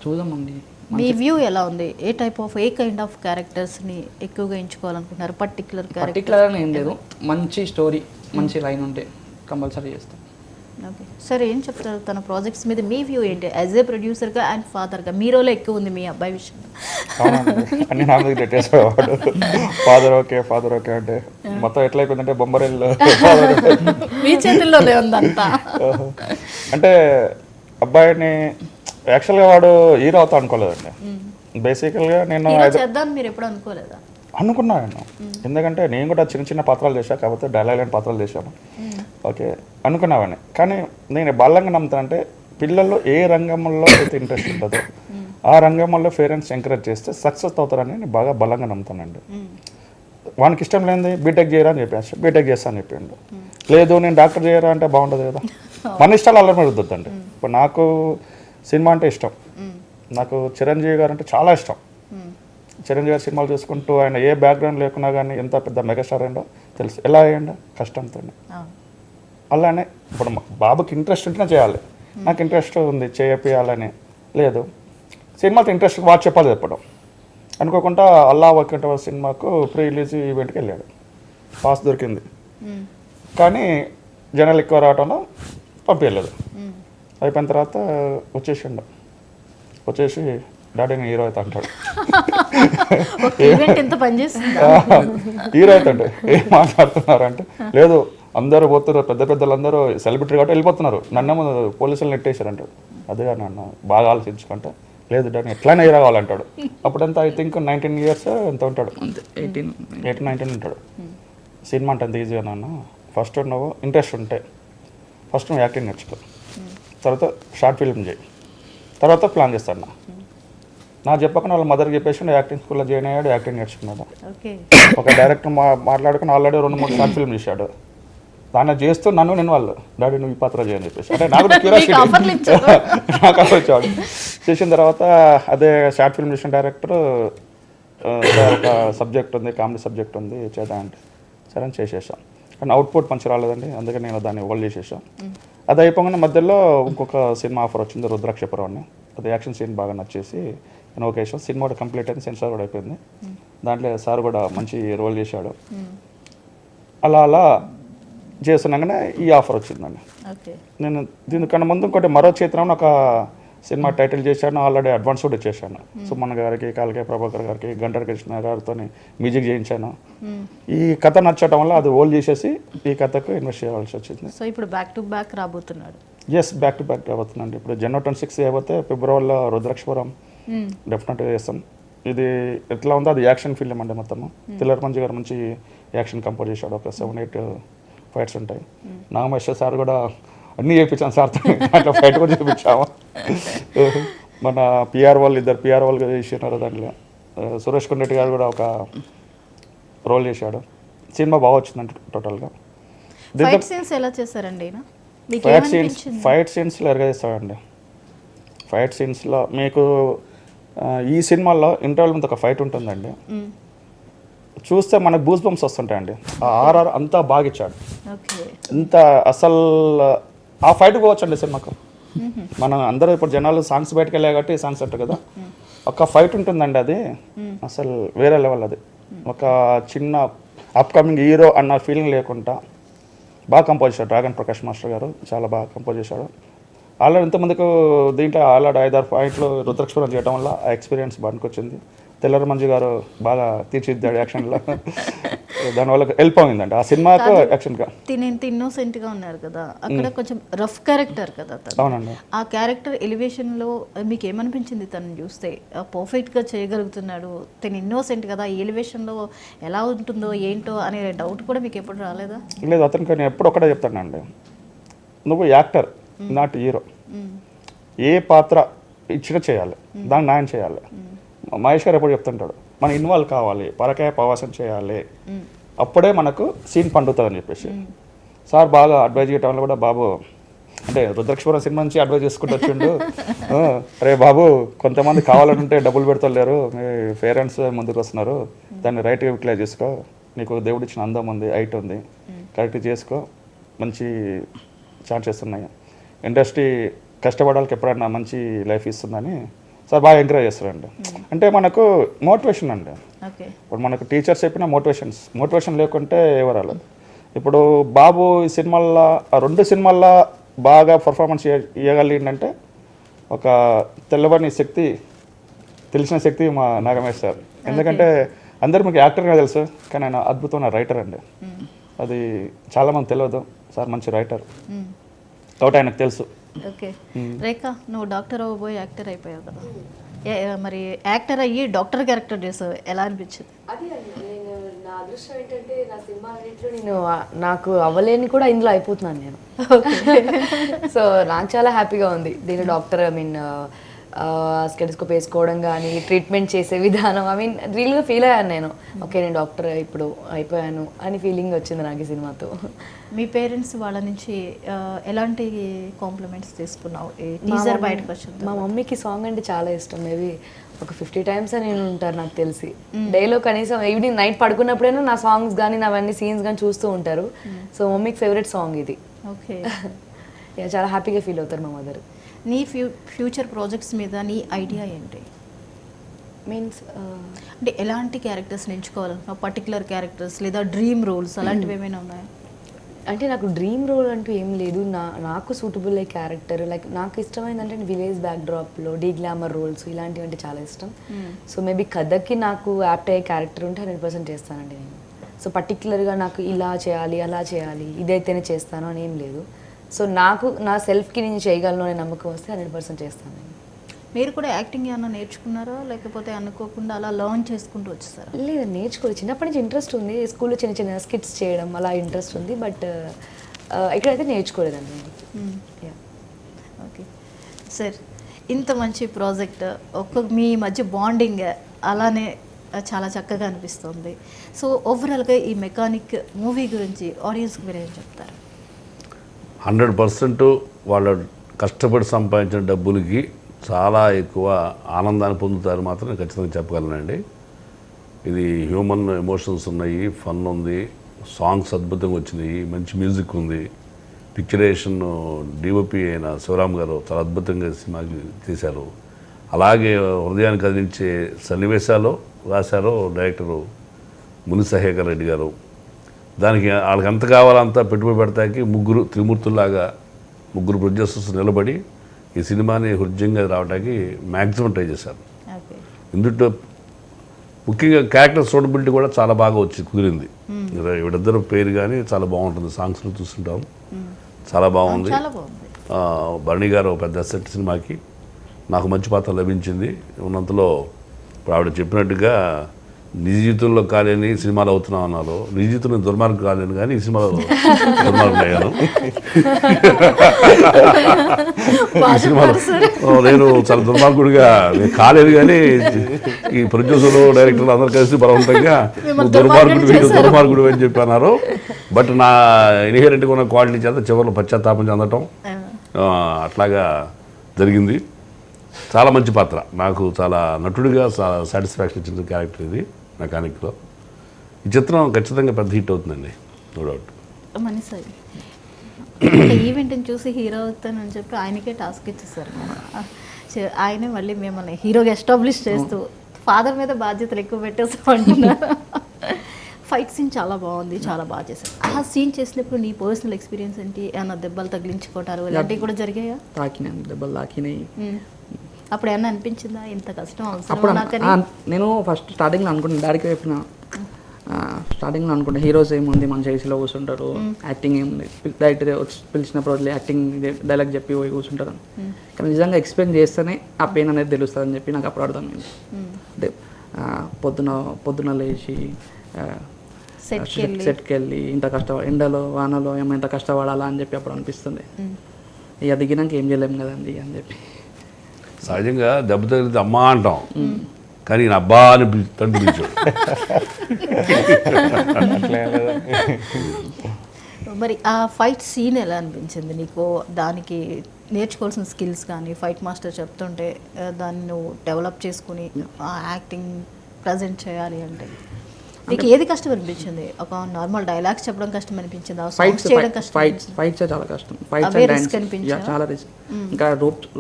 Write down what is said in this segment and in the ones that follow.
చూద్దామండి. మీ వ్యూ ఎలా ఉంది? ఏ కైండ్ ఆఫ్ క్యారెక్టర్స్ని ఎక్కువగా ఎంచుకోవాలనుకుంటున్నారు? పర్టికులర్ అని ఏం లేదు, మంచి స్టోరీ మంచి లైన్ ఉంటే కంపల్సరీ చేస్తాం. ఓకే సార్, ఏం చెప్తారు తన ప్రాజెక్ట్స్ మీద మీ వ్యూ ఏంటి? యాజ్ ఏ ప్రొడ్యూసర్గా అండ్ ఫాదర్గా మీ రోల్ ఎక్కువ ఉంది మీ అబ్బాయి విషయంలో. అన్ని నా మీద పెట్టేసేవాడు. ఫాదర్ ఓకే అంటే మొత్తం ఎట్లా అయిపోయిందంటే బొమ్మరెల్లు మీ చేతుల్లోనే ఉందంతా. అంటే అబ్బాయిని యాక్చువల్గా వాడు హీరో అవుతా అనుకోలేదండి. బేసికల్గా నేను చేద్దాం మీరు ఎప్పుడు అనుకోలేదా? అనుకున్నాను, ఎందుకంటే నేను కూడా చిన్న చిన్న పాత్రలు చేశాను, కాకపోతే డైలాగ్ లేని పాత్రలు చేశాను. ఓకే అనుకున్నావాడిని, కానీ నేను బలంగా నమ్ముతానంటే పిల్లల్లో ఏ రంగంలో అయితే ఇంట్రెస్ట్ ఉంటుందో ఆ రంగంలో పేరెంట్స్ ఎంకరేజ్ చేస్తే సక్సెస్ అవుతారని నేను బాగా బలంగా నమ్ముతానండి. వానికి ఇష్టం లేనిది బీటెక్ చేయరా అని చెప్పేసి బీటెక్ చేస్తా అని చెప్పిండు. లేదు నేను డాక్టర్ చేయరా అంటే బాగుండదు కదా, మన ఇష్టాలు అల్లరి మీద వద్దండి. ఇప్పుడు నాకు సినిమా అంటే ఇష్టం, నాకు చిరంజీవి గారు అంటే చాలా ఇష్టం. చిరంజీవి గారి సినిమాలు చూసుకుంటూ ఆయన ఏ బ్యాక్గ్రౌండ్ లేకున్నా కానీ ఎంత పెద్ద మెగాస్టార్ అయిందో తెలుసు, ఎలా అయ్యండో కష్టంతో. అలానే ఇప్పుడు బాబుకి ఇంట్రెస్ట్ ఉంటేనే చేయాలి, నాకు ఇంట్రెస్ట్ ఉంది చేయాలని లేదు, సినిమాతో ఇంట్రెస్ట్ వాడు చెప్పాలి చెప్పడం అనుకోకుండా అల్లా వక్కంట సినిమాకు ప్రీ రిలీజ్ ఈవెంట్కి వెళ్ళాడు, పాస్ దొరికింది, కానీ జనాలు ఎక్కువ రావడంలో పంపించలేదు. అయిపోయిన తర్వాత వచ్చేసి డాడీ నేను హీరో అయితే అంటాడు. హీరో అయితే అంటే ఏం మాట్లాడుతున్నారు అంటే, లేదు అందరూ పోతున్నారు, పెద్ద పెద్దలందరూ సెలబ్రిటీ కాబట్టి వెళ్ళిపోతున్నారు, నన్నేమో పోలీసులు నెట్టేశారంటాడు. అదే నన్ను బాగా ఆలోచించుకుంటే, లేదు డాడీ ఎట్లయినా హీరో కావాలంటాడు. అప్పుడంతా ఐ థింక్ 19 years ఎంత ఉంటాడు, 18-19 ఉంటాడు. సినిమా అంటే అంత ఈజీగా నాన్న, ఫస్ట్ నువ్వు ఇంట్రెస్ట్ ఉంటే ఫస్ట్ నువ్వు యాక్టింగ్ నేర్చుకో, తర్వాత షార్ట్ ఫిల్మ్ చేయి, తర్వాత ప్లాన్ చేస్తాను. నాకు చెప్పకుండా వాళ్ళ మదర్కి చెప్పేసి యాక్టింగ్ స్కూల్లో జాయిన్ అయ్యాడు, యాక్టింగ్ నేర్చుకున్నాడు. ఒక డైరెక్టర్ మాట్లాడుకుని ఆల్రెడీ 2-3 షార్ట్ ఫిల్మ్ చేశాడు. దాన్ని చేస్తూ నేను వాళ్ళు డాడీ నువ్వు ఈ పాత్ర చేయని చెప్పేసి, అంటే నాకు క్యూరియాసిటీ నాకు వచ్చాడు. చేసిన తర్వాత అదే షార్ట్ ఫిల్మ్ చేసిన డైరెక్టర్ ఒక సబ్జెక్ట్ ఉంది, కామెడీ సబ్జెక్ట్ ఉంది చేద్దాం అంటే సరే అని చేసేసాం. కానీ అవుట్పుట్ మంచి రాలేదండి, అందుకని నేను దాన్ని హోల్డ్ చేసేసాం. అది అయిపోగానే మధ్యలో ఇంకొక సినిమా ఆఫర్ వచ్చింది, రుద్రాక్షపురం అని. అది యాక్షన్ సీన్ బాగా నచ్చేసి నేను ఓకే చేసాను. సినిమా కూడా కంప్లీట్ అయింది, సెన్సార్ కూడా అయిపోయింది. దాంట్లో సార్ కూడా మంచి రోల్ చేశాడు. అలా చేస్తున్నాగానే ఈ ఆఫర్ వచ్చిందండి. నేను దీనికన్నా ముందు ఇంకోటి మరో చిత్రం ఒక సినిమా టైటిల్ చేశాను, ఆల్రెడీ అడ్వాన్స్ కూడా ఇచ్చేసాను. సుమన్ గారికి, కాళకే ప్రభాకర్ గారికి, గంటర్ కృష్ణ గారితో మ్యూజిక్ చేయించాను. ఈ కథ నచ్చటం వల్ల అది హోల్డ్ చేసేసి ఈ కథకు ఇన్వెస్ట్ చేయాల్సి వచ్చింది. సో ఇప్పుడు బ్యాక్ టు బ్యాక్ రాబోతున్నాడు. ఎస్, బ్యాక్ టు బ్యాక్ రాబోతుందండి. ఇప్పుడు January 26 అయిపోతే ఫిబ్రవరిలో రుద్రాక్షపురం డెఫినెట్గా చేస్తాం. ఇది ఎట్లా ఉందో అది యాక్షన్ ఫిల్మ్ అండి మొత్తము. తిల్లర్ మంజు గారు మంచి యాక్షన్ కంపోజ్ చేశాడు, ఒక 7-8 ఫైట్స్ ఉంటాయి. నాగమేశ్వర్ సార్ కూడా అన్నీ చేయించాను సార్, అట్లా ఫైట్ కూడా చేయించాము. మన ఇద్దరు పిఆర్ వాళ్ళు చేసినారు దాంట్లో. సురేష్ కొండరెడ్డి గారు కూడా ఒక రోల్ చేశాడు. సినిమా బాగా వచ్చిందంటే టోటల్గా. ఫైట్ సీన్స్లో ఎరగా చేస్తాడండి. ఫైట్ సీన్స్లో మీకు ఈ సినిమాలో ఇంటర్వెల్ మీద ఒక ఫైట్ ఉంటుందండి, చూస్తే మనకు బూస్ బంప్స్ వస్తుంటాయండి. ఆ ఆర్ఆర్ అంతా బాగా ఇచ్చాడు, ఇంత అసలు ఆ ఫైట్ పోవచ్చండి సినిమాకు. మనం అందరూ ఇప్పుడు జనాలు సాంగ్స్ బయటకు వెళ్ళాయి కాబట్టి సాంగ్స్ అంటారు కదా, ఒక ఫైట్ ఉంటుందండి, అది అసలు వేరే లెవెల్. అది ఒక చిన్న అప్కమింగ్ హీరో అన్న ఫీలింగ్ లేకుండా బాగా కంపోజ్ చేశాడు. డ్రాగన్ ప్రకాష్ మాస్టర్ గారు చాలా బాగా కంపోజ్ చేశాడు. ఆల్రెడీ ఇంతమందికి దీంట్లో ఆల్రెడీ 5-6 పాయింట్లు రుద్రాక్షపురం చేయడం వల్ల ఆ ఎక్స్పీరియన్స్ బాగా వచ్చింది. తెల్లర మంజు గారు బాగా తీర్చిదిద్దాడు యాక్షన్లో, దానివల్ల హెల్ప్ అయిందండి ఆ సినిమాకు యాక్షన్గా. ఇన్నోసెంట్గా ఉన్నారు కదా, అక్కడ కొంచెం రఫ్ క్యారెక్టర్ కదా. అవునండి. ఆ క్యారెక్టర్ ఎలివేషన్లో మీకు ఏమనిపించింది? తను చూస్తే పర్ఫెక్ట్గా చేయగలుగుతున్నాడు, తను ఇన్నోసెంట్ కదా, ఈ ఎలివేషన్లో ఎలా ఉంటుందో ఏంటో అనే డౌట్ కూడా మీకు ఎప్పుడు రాలేదా? లేదు, అతనికి నేను ఎప్పుడు ఒకటే చెప్తానండి, నువ్వు యాక్టర్ నాట్ హీరో. ఏ పాత్ర ఇచ్చినా చేయాలి, దాన్ని న్యాయం చేయాలి. మహేష్ గారు ఎప్పుడు చెప్తుంటాడు, మనం ఇన్వాల్వ్ కావాలి, పరకాయ ప్రవాసం చేయాలి, అప్పుడే మనకు సీన్ పండుతుంది అని చెప్పేసి. సార్ బాగా అడ్వైజ్ చేయటం వల్ల కూడా బాబు అంటే రుద్రాక్షపురం సినిమా నుంచి అడ్వైజ్ చేసుకుంటూ వచ్చిండు. అరే బాబు, కొంతమంది కావాలంటే డబ్బులు పెడతలేరు, మీ పేరెంట్స్ ముందుకు వస్తున్నారు, దాన్ని రైట్గా యూటిలైజ్ చేసుకో, నీకు దేవుడు ఇచ్చిన అందం ఉంది, హైట్ ఉంది, కరెక్ట్ చేసుకో, మంచి ఛాన్సెస్ ఉన్నాయి, ఇండస్ట్రీ కష్టపడాలకి ఎప్పుడైనా మంచి లైఫ్ ఇస్తుందని సార్ బాగా ఎంకరేజ్ చేస్తారండి. అంటే మనకు మోటివేషన్ అండి. ఓకే. ఇప్పుడు మనకు టీచర్స్ చెప్పిన మోటివేషన్ లేకుంటే ఎవరు రాలేదు. ఇప్పుడు బాబు ఈ సినిమాల్లో 2 సినిమాల్లో బాగా పర్ఫార్మెన్స్ ఇవ్వగలిగిందంటే ఒక తెల్లబడిన శక్తి, తెలిసిన శక్తి మా నాగమేష్ సార్. ఎందుకంటే అందరూ మీకు యాక్టర్గా తెలుసు, కానీ ఆయన అద్భుతమైన రైటర్ అండి. అది చాలామంది తెలియదు. సార్ మంచి రైటర్ కాబట్టి ఆయనకు తెలుసు. ఓకే. రేఖ, నువ్వు డాక్టర్ అవ్వబోయి యాక్టర్ అయిపోయావు కదా, మరి యాక్టర్ అయ్యి డాక్టర్ క్యారెక్టర్ చేసావు, ఎలా అనిపించింది? అది నేను నా అదృష్టం ఏంటంటే నా సినిమా అన్నింటిలో నేను నాకు అవ్వలేని కూడా ఇందులో అయిపోతున్నాను నేను. సో నాకు చాలా హ్యాపీగా ఉంది. దీని డాక్టర్ స్టెథోస్కోప్ వేసుకోవడం కానీ, ట్రీట్మెంట్ చేసే విధానం, రియల్గా ఫీల్ అయ్యాను నేను. ఓకే, నేను డాక్టర్ ఇప్పుడు అయిపోయాను అని ఫీలింగ్ వచ్చింది నాకు ఈ సినిమాతో. మీ పేరెంట్స్ వాళ్ళ నుంచి ఎలాంటి కాంప్లిమెంట్స్ తీసుకున్నావు టీజర్ బయటకు వచ్చింది? మా మమ్మీకి సాంగ్ అంటే చాలా ఇష్టం. మేబీ ఒక 50 times నేను ఉంటారు నాకు తెలిసి. డేలో కనీసం ఈవినింగ్ నైట్ పడుకున్నప్పుడైనా నా సాంగ్స్ కానీ నావన్నీ సీన్స్ కానీ చూస్తూ ఉంటారు. సో మమ్మీకి ఫేవరెట్ సాంగ్ ఇది. ఓకే. చాలా హ్యాపీగా ఫీల్ అవుతారు మా మదర్. నీ ఫ్యూచర్ ప్రాజెక్ట్స్ మీద నీ ఐడియా ఏంటి? మీన్స్ అంటే ఎలాంటి క్యారెక్టర్స్ ఎంచుకోవాలనుకున్నావు? పర్టికులర్ క్యారెక్టర్స్ లేదా డ్రీమ్ రోల్స్ అలాంటివి ఏమైనా ఉన్నాయా? అంటే నాకు డ్రీమ్ రోల్ అంటూ ఏం లేదు. నాకు సూటబుల్ అయ్యే క్యారెక్టర్, లైక్ నాకు ఇష్టమైందంటే విలేజ్ బ్యాక్డ్రాప్లో గ్లామర్ రోల్స్ ఇలాంటివి అంటే చాలా ఇష్టం. సో మేబీ కథకి నాకు యాప్ట్ అయ్యే క్యారెక్టర్ ఉంటే 100% చేస్తానండి నేను. సో పర్టికులర్గా నాకు ఇలా చేయాలి అలా చేయాలి ఇదైతేనే చేస్తాను అని ఏం లేదు. సో నాకు నా సెల్ఫ్కి నేను చేయగలను అనే నమ్మకం వస్తే 100% చేస్తాను నేను. మీరు కూడా యాక్టింగ్ ఏమన్నా నేర్చుకున్నారా, లేకపోతే అనుకోకుండా అలా లర్న్ చేసుకుంటూ వచ్చేసారా? లేదు, నేర్చుకోలేదు. చిన్నప్పటి నుంచి ఇంట్రెస్ట్ ఉంది. స్కూల్లో చిన్న చిన్న స్కిట్స్ చేయడం అలా ఇంట్రెస్ట్ ఉంది. బట్ ఇక్కడైతే నేర్చుకోలేదండి. ఓకే సార్, ఇంత మంచి ప్రాజెక్ట్, మీ మధ్య బాండింగ్ అలానే చాలా చక్కగా అనిపిస్తుంది. సో ఓవరాల్గా ఈ మెకానిక్ మూవీ గురించి ఆడియన్స్కి మీరు ఏం చెప్తారు? 100% వాళ్ళ కష్టపడి సంపాదించిన డబ్బులకి చాలా ఎక్కువ ఆనందాన్ని పొందుతారు మాత్రం నేను ఖచ్చితంగా చెప్పగలనండి. ఇది హ్యూమన్ ఎమోషన్స్ ఉన్నాయి, ఫన్ ఉంది, సాంగ్స్ అద్భుతంగా వచ్చినాయి, మంచి మ్యూజిక్ ఉంది. పిక్చరేషన్ డిఓపి అయిన శివరామ్ గారు చాలా అద్భుతంగా సినిమాకి తీశారు. అలాగే హృదయాన్ని కదిలించే సన్నివేశాలు రాశారు డైరెక్టరు మునిశేఖర్ రెడ్డి గారు. దానికి వాళ్ళకి ఎంత కావాలంతా పెట్టుబడి పెడతాకి త్రిమూర్తుల్లాగా ముగ్గురు ప్రొడ్యూసర్స్ నిలబడి ఈ సినిమాని హృదయంగా రావడానికి మ్యాక్సిమం ట్రై చేశారు. ఇందులో ముఖ్యంగా క్యారెక్టర్ సూటబిలిటీ కూడా చాలా బాగా కుదిరింది. వీళ్ళిద్దరు పేరు కానీ చాలా బాగుంటుంది. సాంగ్స్లో చూస్తుంటాం, చాలా బాగుంది. భరణి గారు పెద్ద అసెట్ సినిమాకి. నాకు మంచి పాత్ర లభించింది. ఉన్నంతలో ఇప్పుడు ఆవిడ చెప్పినట్టుగా నిజ జీవితంలో కాలేని సినిమాలు అవుతున్నాం అన్నారు. నిజ జీవితంలో దుర్మార్గం కాలేను కానీ ఈ సినిమాలో దుర్మార్గం అయ్యాను. ఈ సినిమాలో నేను చాలా దుర్మార్గుడిగా కాలేదు, కానీ ఈ ప్రొడ్యూసర్లు డైరెక్టర్లు అందరూ కలిసి బలవంతంగా దుర్మార్గుడు అని చెప్పి అన్నారు. బట్ నా ఇన్హెరెంట్గా ఉన్న క్వాలిటీ చేత చివరిలో పశ్చాత్తాపం చెందటం అట్లాగా జరిగింది. చాలా మంచి పాత్ర. నాకు చాలా నటుడిగా సాటిస్ఫాక్షన్ ఇచ్చిన క్యారెక్టర్ ఇది మెకానిక్లో. ఈ చిత్రం ఖచ్చితంగా పెద్ద హిట్ అవుతుందండి, నో డౌట్. మనీసారి ఈవెంట్ని చూసి హీరో అవుతానని చెప్పి ఆయనకే టాస్క్ ఇచ్చేసారు. ఆయనే మళ్ళీ మిమ్మల్ని హీరోగా ఎస్టాబ్లిష్ చేస్తూ ఫాదర్ మీద బాధ్యతలు ఎక్కువ పెట్టేస్తాం అంటున్నారు. ఫైట్ సీన్ చాలా బాగుంది, చాలా బాగా చేశారు. ఆ సీన్ చేసినప్పుడు నీ పర్సనల్ ఎక్స్పీరియన్స్ ఏంటి? ఏమన్నా దెబ్బలు తగిలించుకోవటాలు ఇలాంటివి కూడా జరిగాయా? తాకినాయి, దెబ్బలు తాకినాయి. అప్పుడు ఏమన్నా అనిపించిందా ఇంత కష్టం అప్పుడు అవసరం? నేను ఫస్ట్ స్టార్టింగ్లో అనుకుంటున్నా, డాడీకి చెప్పిన స్టార్టింగ్లో అనుకుంటా హీరోస్ ఏముంది మంచి ఏసీలో కూర్చుంటారు, యాక్టింగ్ ఏముంది, డైరెక్టర్ పిలిచినప్పుడు వదిలే యాక్టింగ్ డైలాగ్ చెప్పి పోయి కూర్చుంటారు. కానీ నిజంగా ఎక్స్ప్లెయిన్ చేస్తేనే ఆ పెయిన్ అనేది తెలుస్తుంది అని చెప్పి నాకు అప్పుడు అర్థమైంది. అంటే పొద్దున లేచి సెట్కి వెళ్ళి ఇంత ఎండలో వానలో ఏమైనా కష్టపడాలా అని చెప్పి అప్పుడు అనిపిస్తుంది. ఇక దిగినాక ఏం చేయలేము కదండి అని చెప్పి. సహజంగా దెబ్బ తగిలితే అమ్మా అంటాం, కానీ నేను అబ్బా అని తండ్రి పిలిచాడు. మరి ఆ ఫైట్ సీన్ ఎలా అనిపించింది నీకు? దానికి నేర్చుకోవాల్సిన స్కిల్స్ కానీ ఫైట్ మాస్టర్ చెప్తుంటే దాన్ని నువ్వు డెవలప్ చేసుకుని ఆ యాక్టింగ్ ప్రజెంట్ చేయాలి అంటే మీకు ఏది కష్టం అనిపించింది? ఒక నార్మల్ డైలాగ్స్ చెప్పడం కష్టం అనిపించిందా? సాంగ్స్ చేయడం కష్టం ఫైట్స్ చాలా కష్టం. ఫైట్స్ అవే అండ్ risk డాన్స్ అనిపించా? చాలా రిస్క్. ఇంకా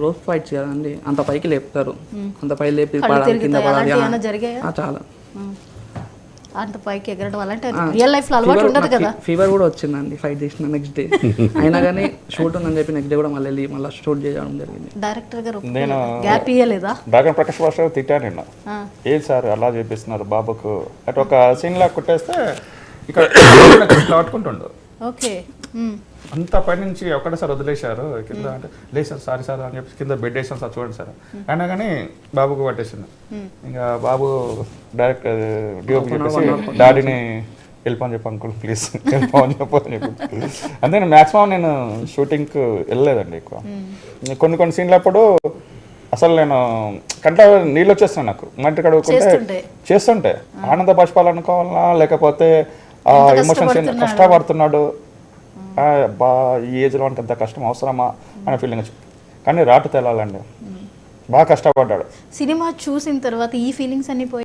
రోప్ ఫైట్స్ కదండి, అంత పైకి లేపుతారు, అంత పై లేపి కళ్ళు పడాలి, కింద తిరుగుతాయి, పడాలి. అలాంటివి ఏమైనా జరిగాయా? చాలా అంత పైకి ఎగరడం అలాంటి రియల్ లైఫ్ లో అలవాటు ఉండదు కదా. ఫీవర్ కూడా వచ్చిందండి ఫైట్ చేసిన నెక్స్ట్ డే. అయినా కానీ షూట్ ఉందని చెప్పి నెక్స్ట్ డే కూడా మళ్ళీ షూట్ చేయడం జరిగింది. డైరెక్టర్ గారు నేను గ్యాప్ ఇయ్యలేదా? డ్రాగన్ ప్రకాష్ భాష తిట్టాను నిన్న, ఏది సార్ అలా చేపిస్తున్నారు బాబుకు అటు ఒక సీన్ లా కొట్టేస్తే ఇక్కడ పట్టుకుంటుండు, ఓకే. అంత పై నుంచి ఒకటేసారి వదిలేశారు కింద. అంటే లేదు సార్ సారీ సార్ అని చెప్పి కింద బెడ్ వేసాను సార్ చూడండి సార్ అయినా కానీ బాబుకు పట్టేసింది. ఇంకా బాబు డైరెక్ట్ డిఓపి చెప్పేసి డాడీని వెళ్ళిపోని చెప్పి అంకుల్ ప్లీజ్ వెళ్ళిపోని చెప్పని చెప్పి. అంతే మ్యాక్సిమం నేను షూటింగ్కి వెళ్ళలేదండి ఎక్కువ. కొన్ని సీన్లప్పుడు అసలు నేను కంట్లో నీళ్ళు వచ్చేస్తాను నాకు, మంటి కడుగుకుంటే చేస్తుంటే ఆనంద బాష్పాలు అనుకోవాలా లేకపోతే ఎమోషన్స్ కష్టపడుతున్నాడు బా ఈ ఏజ్లో అంటే అంత కష్టం అవసరమా అనే ఫీలింగ్ వచ్చింది. కానీ రాటు తెలాలండి, బాగా కష్టపడ్డాడు. సినిమా చూసిన తర్వాత ఈ ఫీలింగ్స్ అన్ని పోయి